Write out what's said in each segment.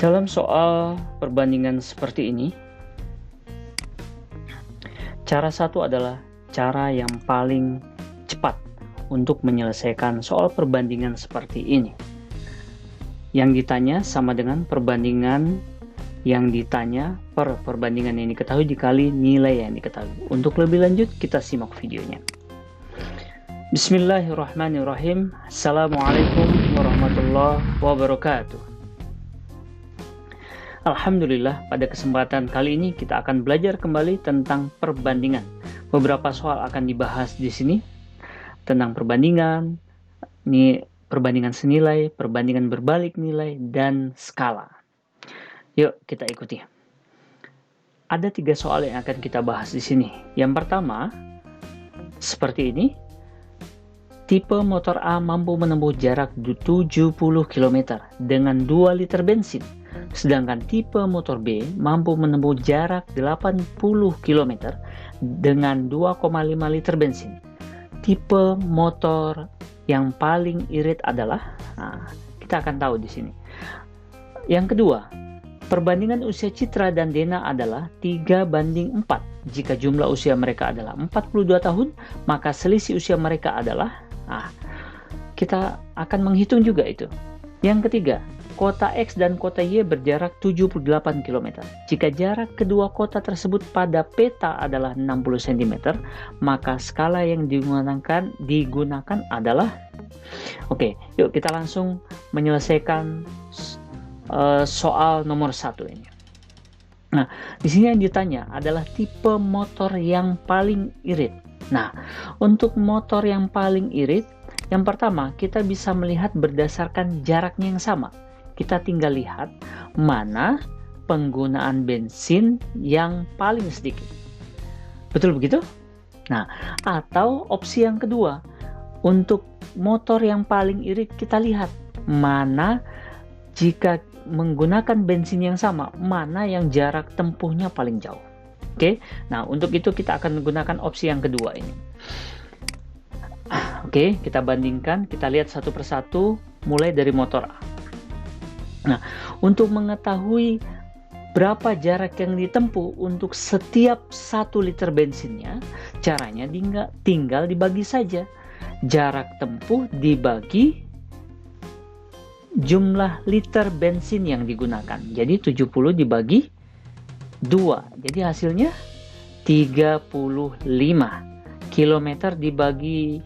Dalam soal perbandingan seperti ini, cara satu adalah cara yang paling cepat untuk menyelesaikan soal perbandingan seperti ini. Yang ditanya sama dengan perbandingan yang ditanya per perbandingan yang diketahui dikali nilai yang diketahui. Untuk lebih lanjut, kita simak videonya. Bismillahirrahmanirrahim. Assalamualaikum warahmatullahi wabarakatuh. Alhamdulillah, pada kesempatan kali ini kita akan belajar kembali tentang perbandingan. Beberapa soal akan dibahas di sini tentang perbandingan, ini perbandingan senilai, perbandingan berbalik nilai, dan skala. Yuk kita ikuti. Ada 3 soal yang akan kita bahas di sini. Yang pertama, seperti ini. Tipe motor A mampu menempuh jarak 70 km dengan 2 liter bensin. Sedangkan tipe motor B mampu menempuh jarak 80 km dengan 2,5 liter bensin. Tipe motor yang paling irit adalah, kita akan tahu di sini. Yang kedua, perbandingan usia Citra dan Dena adalah 3:4. Jika jumlah usia mereka adalah 42 tahun, maka selisih usia mereka adalah, kita akan menghitung juga itu. Yang ketiga, kota X dan kota Y berjarak 78 km. Jika jarak kedua kota tersebut pada peta adalah 60 cm, maka skala yang digunakan adalah. Oke, yuk kita langsung menyelesaikan soal nomor 1 ini. Nah, di sini yang ditanya adalah tipe motor yang paling irit. Nah, untuk motor yang paling irit, yang pertama kita bisa melihat berdasarkan jaraknya yang sama. Kita tinggal lihat mana penggunaan bensin yang paling sedikit. Betul begitu? Nah, atau opsi yang kedua, untuk motor yang paling irit kita lihat mana jika menggunakan bensin yang sama, mana yang jarak tempuhnya paling jauh. Oke, nah untuk itu kita akan menggunakan opsi yang kedua ini. Oke, kita bandingkan, kita lihat satu persatu mulai dari motor A. Nah, untuk mengetahui berapa jarak yang ditempuh untuk setiap 1 liter bensinnya, caranya tinggal dibagi saja. Jarak tempuh dibagi jumlah liter bensin yang digunakan. Jadi 70 dibagi 2. Jadi hasilnya 35. Kilometer dibagi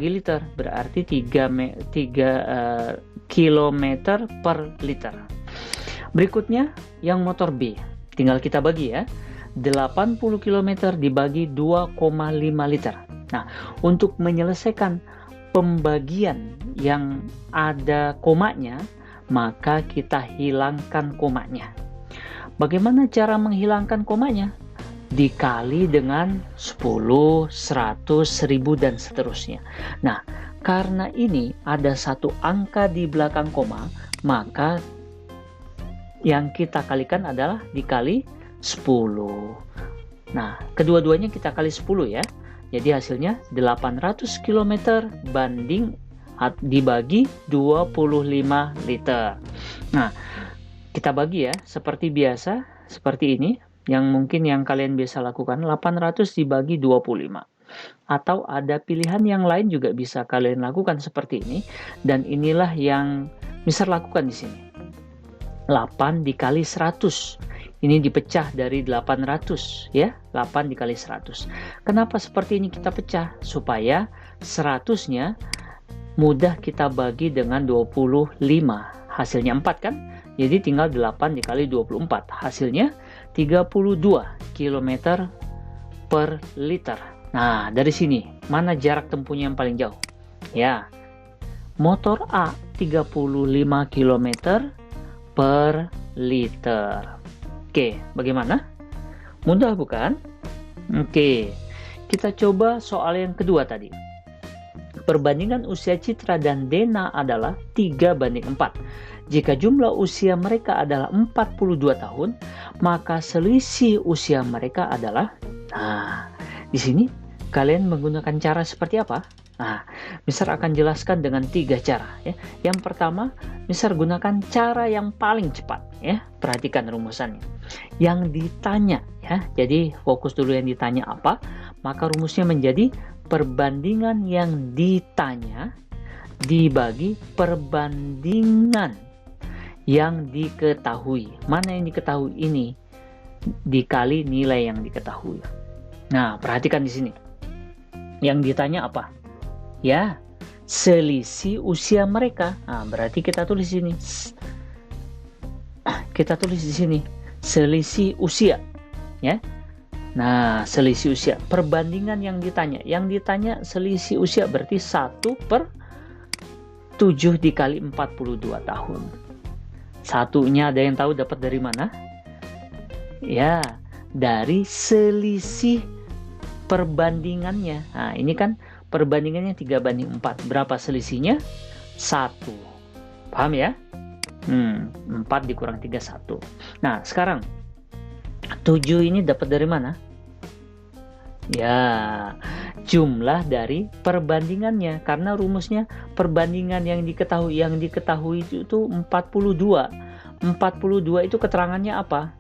liter berarti 3 kilometer per liter. Berikutnya yang motor B. Tinggal kita bagi ya. 80 km dibagi 2,5 liter. Nah, untuk menyelesaikan pembagian yang ada komanya, maka kita hilangkan komanya. Bagaimana cara menghilangkan komanya? Dikali dengan 10, 100, 1000, dan seterusnya. Nah, karena ini ada satu angka di belakang koma, maka yang kita kalikan adalah dikali 10. Nah, kedua-duanya kita kali 10 ya. Jadi hasilnya 800 km dibagi 25 liter. Nah, kita bagi ya, seperti biasa, seperti ini, yang mungkin yang kalian biasa lakukan, 800 dibagi 25. Atau ada pilihan yang lain juga bisa kalian lakukan seperti ini, dan inilah yang Mister lakukan di sini. 8 dikali 100. Ini dipecah dari 800 ya, 8 dikali 100. Kenapa seperti ini kita pecah? Supaya 100-nya mudah kita bagi dengan 25. Hasilnya 4 kan? Jadi tinggal 8 dikali 24. Hasilnya 32 km per liter. Nah, dari sini, mana jarak tempuhnya yang paling jauh? Ya, motor A 35 km per liter. Oke, bagaimana? Mudah bukan? Oke, kita coba soal yang kedua tadi. Perbandingan usia Citra dan Dena adalah 3:4. Jika jumlah usia mereka adalah 42 tahun, maka selisih usia mereka adalah, di sini kalian menggunakan cara seperti apa? Nah, Mister akan jelaskan dengan 3 cara ya. Yang pertama, Mister gunakan cara yang paling cepat ya. Perhatikan rumusannya. Yang ditanya ya. Jadi fokus dulu yang ditanya apa, maka rumusnya menjadi perbandingan yang ditanya dibagi perbandingan yang diketahui. Mana yang diketahui ini dikali nilai yang diketahui. Nah, perhatikan di sini. Yang ditanya apa? Ya, selisih usia mereka. Nah, berarti kita tulis di sini. Kita tulis di sini selisih usia, ya. Nah, selisih usia. Perbandingan yang ditanya. Yang ditanya selisih usia berarti 1/7 dikali 42 tahun. Satunya ada yang tahu dapat dari mana? Ya, dari selisih perbandingannya. Nah, ini kan perbandingannya 3/4. Berapa selisihnya? 1. Paham ya? 4 dikurang 3, 1. Nah, sekarang 7 ini dapat dari mana? Ya, jumlah dari perbandingannya. Karena rumusnya perbandingan yang diketahui itu 42. 42 itu keterangannya apa?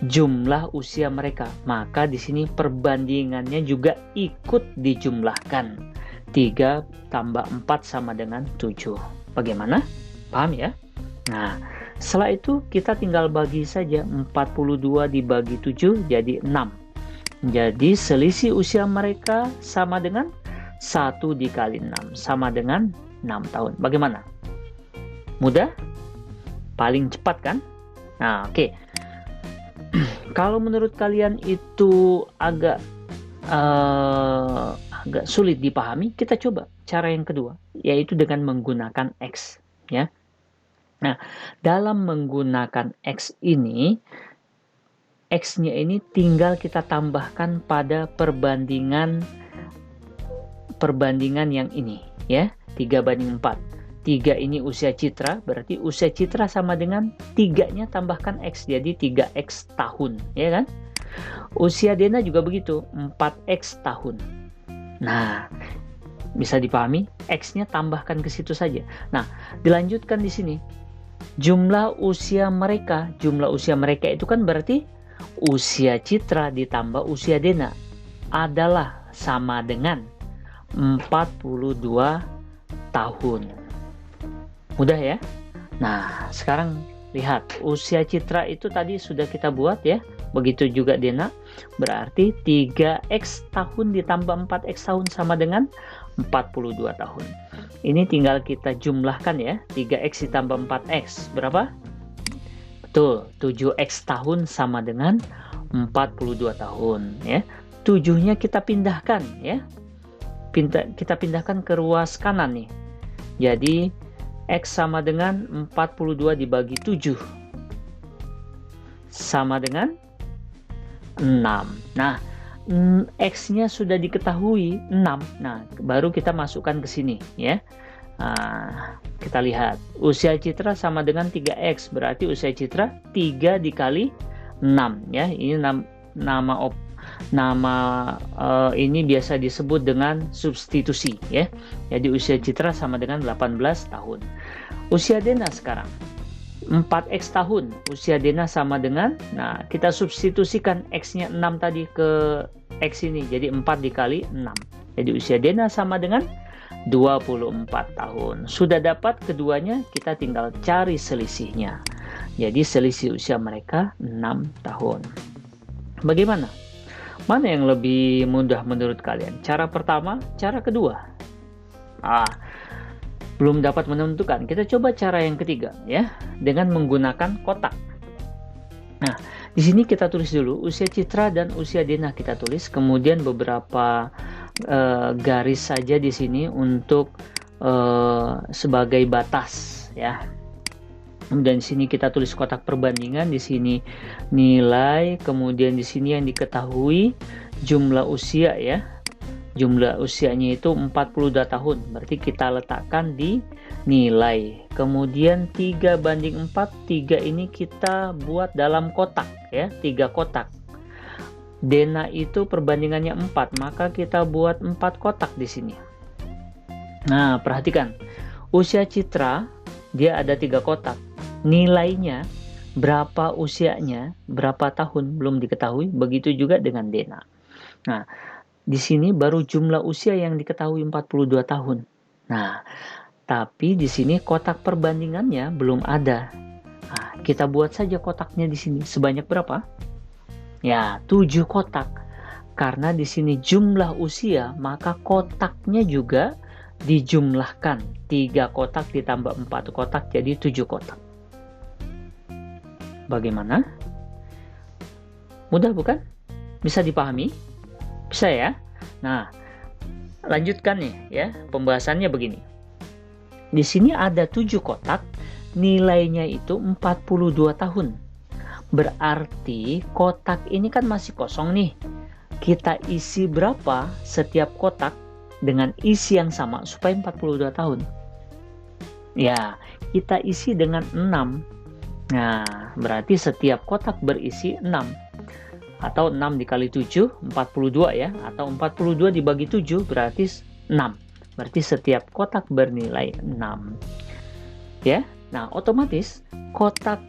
Jumlah usia mereka. Maka di sini perbandingannya juga ikut dijumlahkan. 3 tambah 4 sama dengan 7. Bagaimana? Paham ya? Nah, setelah itu kita tinggal bagi saja. 42 dibagi 7 jadi 6. Jadi selisih usia mereka sama dengan 1 dikali 6 sama dengan 6 tahun. Bagaimana? Mudah? Paling cepat kan? Nah, oke. Kalau menurut kalian itu agak sulit dipahami, kita coba cara yang kedua, yaitu dengan menggunakan X, ya. Nah, dalam menggunakan X ini, X-nya ini tinggal kita tambahkan pada perbandingan yang ini, ya, 3/4. 3 ini usia Citra, berarti usia Citra sama dengan 3-nya tambahkan X, jadi 3X tahun, ya kan? Usia Dena juga begitu, 4X tahun. Nah, bisa dipahami? X-nya tambahkan ke situ saja. Nah, dilanjutkan di sini. Jumlah usia mereka itu kan berarti usia Citra ditambah usia Dena adalah sama dengan 42 tahun. Mudah ya? Nah, sekarang lihat, usia Citra itu tadi sudah kita buat ya. Begitu juga Dena. Berarti 3X tahun ditambah 4X tahun sama dengan 42 tahun. Ini tinggal kita jumlahkan ya. 3X ditambah 4X. Berapa? Betul, 7X tahun sama dengan 42 tahun ya. 7-nya kita pindahkan ya. Kita pindahkan ke ruas kanan nih. Jadi X sama dengan 42 dibagi 7 sama dengan 6. Nah, X-nya sudah diketahui 6. Nah, baru kita masukkan ke sini ya. Nah, kita lihat usia Citra sama dengan 3X, berarti usia Citra 3 dikali 6 ya. Ini nama ini biasa disebut dengan substitusi ya. Jadi usia Citra sama dengan 18 tahun. Usia Dena sekarang 4X tahun. Usia Dena sama dengan, nah kita substitusikan X-nya 6 tadi ke X ini, jadi 4 dikali 6. Jadi usia Dena sama dengan 24 tahun. Sudah dapat keduanya, kita tinggal cari selisihnya. Jadi selisih usia mereka 6 tahun. Bagaimana? Mana yang lebih mudah menurut kalian? Cara pertama, cara kedua? Belum dapat menentukan. Kita coba cara yang ketiga ya, dengan menggunakan kotak. Nah, di sini kita tulis dulu usia Citra dan usia Dena kita tulis, kemudian beberapa garis saja di sini untuk sebagai batas ya. Kemudian di sini kita tulis kotak perbandingan, di sini nilai, kemudian di sini yang diketahui jumlah usia ya. Jumlah usianya itu 42 tahun, berarti kita letakkan di nilai. Kemudian 3/4, 3 ini kita buat dalam kotak ya, 3 kotak. Dena itu perbandingannya 4, maka kita buat 4 kotak di sini. Nah, perhatikan. Usia Citra, dia ada 3 kotak. Nilainya, berapa usianya, berapa tahun, belum diketahui. Begitu juga dengan Dena. Nah, di sini baru jumlah usia yang diketahui 42 tahun. Nah, tapi di sini kotak perbandingannya belum ada. Nah, kita buat saja kotaknya di sini. Sebanyak berapa? Ya, 7 kotak. Karena di sini jumlah usia, maka kotaknya juga dijumlahkan. 3 kotak ditambah 4 kotak, jadi 7 kotak. Bagaimana? Mudah bukan? Bisa dipahami? Bisa ya? Nah, lanjutkan nih ya, pembahasannya begini. Di sini ada 7 kotak, nilainya itu 42 tahun. Berarti kotak ini kan masih kosong nih. Kita isi berapa setiap kotak dengan isi yang sama supaya 42 tahun? Ya, kita isi dengan 6. Nah, berarti setiap kotak berisi 6. Atau 6 dikali 7, 42 ya. Atau 42 dibagi 7 berarti 6. Berarti setiap kotak bernilai 6. Ya, nah otomatis kotak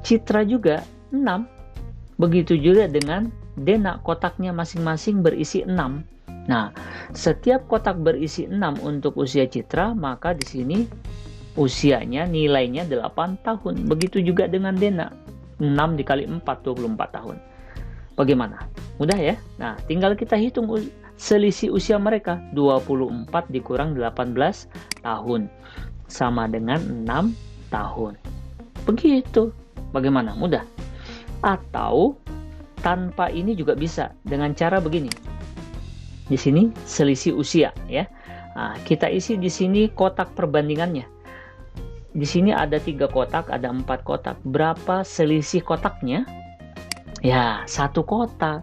Citra juga 6. Begitu juga dengan Dena, kotaknya masing-masing berisi 6. Nah, setiap kotak berisi 6 untuk usia Citra, maka di sini usianya nilainya 8 tahun. Begitu juga dengan Dena. 6 dikali 4, 24 tahun. Bagaimana? Mudah ya? Nah, tinggal kita hitung selisih usia mereka. 24 dikurang 18 tahun. Sama dengan 6 tahun. Begitu. Bagaimana? Mudah. Atau tanpa ini juga bisa dengan cara begini. Di sini selisih usia ya. Nah, kita isi di sini kotak perbandingannya. Di sini ada 3 kotak, ada 4 kotak. Berapa selisih kotaknya? Ya, 1 kotak.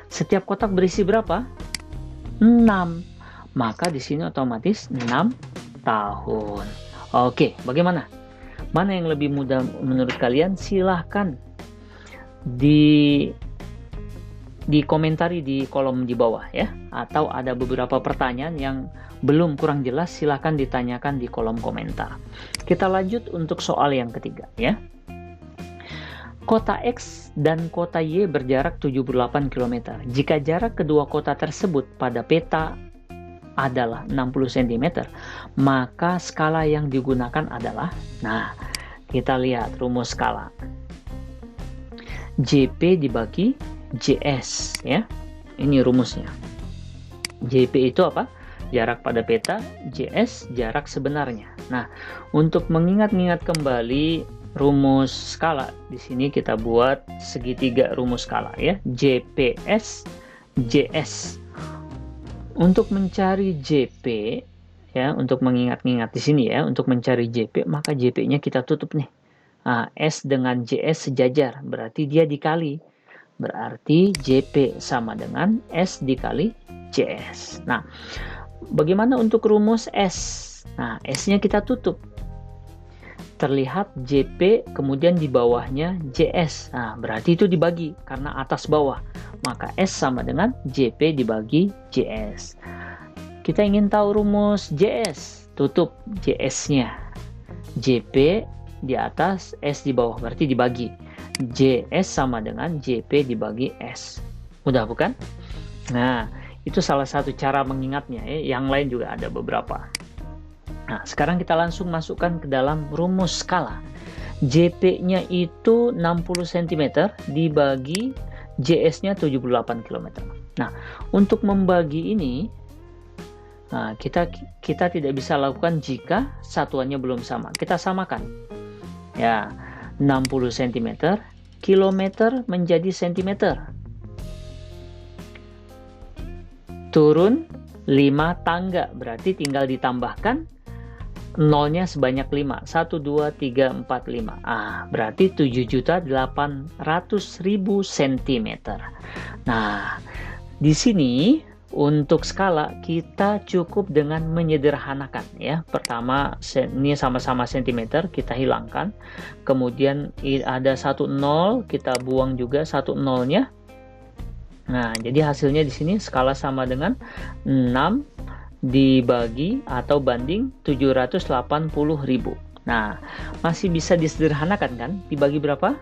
Setiap kotak berisi berapa? 6. Maka di sini otomatis 6 tahun. Oke, bagaimana? Mana yang lebih mudah menurut kalian? Silahkan dikomentari di kolom di bawah ya. Atau ada beberapa pertanyaan yang belum kurang jelas, silahkan ditanyakan di kolom komentar. Kita lanjut untuk soal yang ketiga ya. Kota X dan kota Y berjarak 78 km. Jika jarak kedua kota tersebut pada peta adalah 60 cm, maka skala yang digunakan adalah, nah, kita lihat rumus skala. JP dibagi JS ya. Ini rumusnya. JP itu apa? Jarak pada peta, JS jarak sebenarnya. Nah, untuk mengingat-ingat kembali rumus skala, di sini kita buat segitiga rumus skala ya. JPS JS. Untuk mencari JP ya, untuk mengingat-ingat di sini ya, untuk mencari JP maka JP-nya kita tutup nih. Nah, S dengan JS sejajar, berarti dia dikali. Berarti JP sama dengan S dikali JS. Nah, bagaimana untuk rumus S? Nah, S-nya kita tutup. Terlihat JP, kemudian di bawahnya JS. Nah, berarti itu dibagi karena atas bawah. Maka S sama dengan JP dibagi JS. Kita ingin tahu rumus JS. Tutup JS-nya. JP di atas, S di bawah. Berarti dibagi. JS sama dengan JP dibagi S. Mudah bukan? Nah, itu salah satu cara mengingatnya ya. Yang lain juga ada beberapa. Nah, sekarang kita langsung masukkan ke dalam rumus skala. JP-nya itu 60 cm dibagi JS-nya 78 km. Nah, untuk membagi ini, nah, kita tidak bisa lakukan jika satuannya belum sama. Kita samakan. Ya, 60 cm, kilometer menjadi cm. Turun 5 tangga, berarti tinggal ditambahkan nolnya sebanyak 5. 1, 2, 3, 4, 5. Berarti 7.800.000 cm. Nah, di sini untuk skala kita cukup dengan menyederhanakan ya. Pertama, ini sama-sama cm, kita hilangkan. Kemudian ada 1 nol, kita buang juga 1 nolnya. Nah, jadi hasilnya di sini skala sama dengan 6 dibagi atau banding 780.000. Nah, masih bisa disederhanakan kan? Dibagi berapa?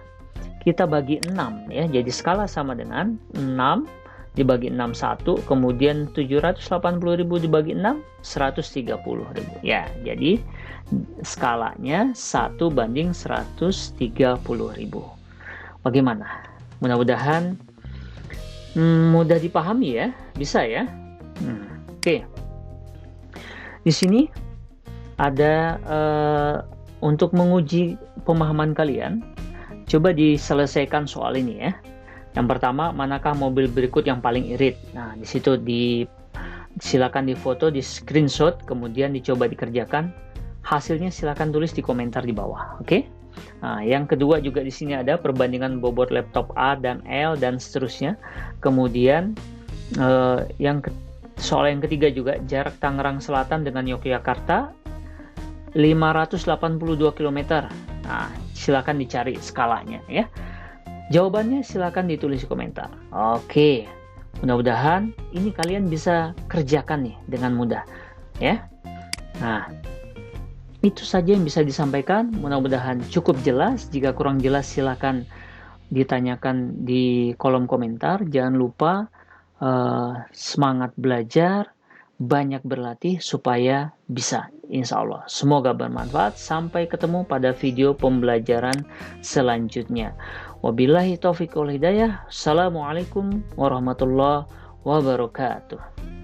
Kita bagi 6 ya. Jadi skala sama dengan 6 dibagi 6 1, kemudian 780.000 dibagi 6 130.000. Ya, jadi skalanya 1 banding 130.000. Bagaimana? Mudah-mudahan mudah dipahami ya. Bisa ya? Oke. Di sini ada untuk menguji pemahaman kalian, coba diselesaikan soal ini ya. Yang pertama, manakah mobil berikut yang paling irit? Nah, di situ silakan difoto, di screenshot, kemudian dicoba dikerjakan. Hasilnya silakan tulis di komentar di bawah, oke? Nah, yang kedua juga di sini ada perbandingan bobot laptop A dan L dan seterusnya. Kemudian soal yang ketiga juga, jarak Tangerang Selatan dengan Yogyakarta 582 km. Nah, silakan dicari skalanya ya. Jawabannya silakan ditulis di komentar. Oke, mudah-mudahan ini kalian bisa kerjakan nih dengan mudah ya. Nah, itu saja yang bisa disampaikan. Mudah-mudahan cukup jelas. Jika kurang jelas silakan ditanyakan di kolom komentar. Jangan lupa semangat belajar, banyak berlatih supaya bisa, insya Allah. Semoga bermanfaat. Sampai ketemu pada video pembelajaran selanjutnya. Wabillahi taufiq wal hidayah. Assalamualaikum warahmatullahi wabarakatuh.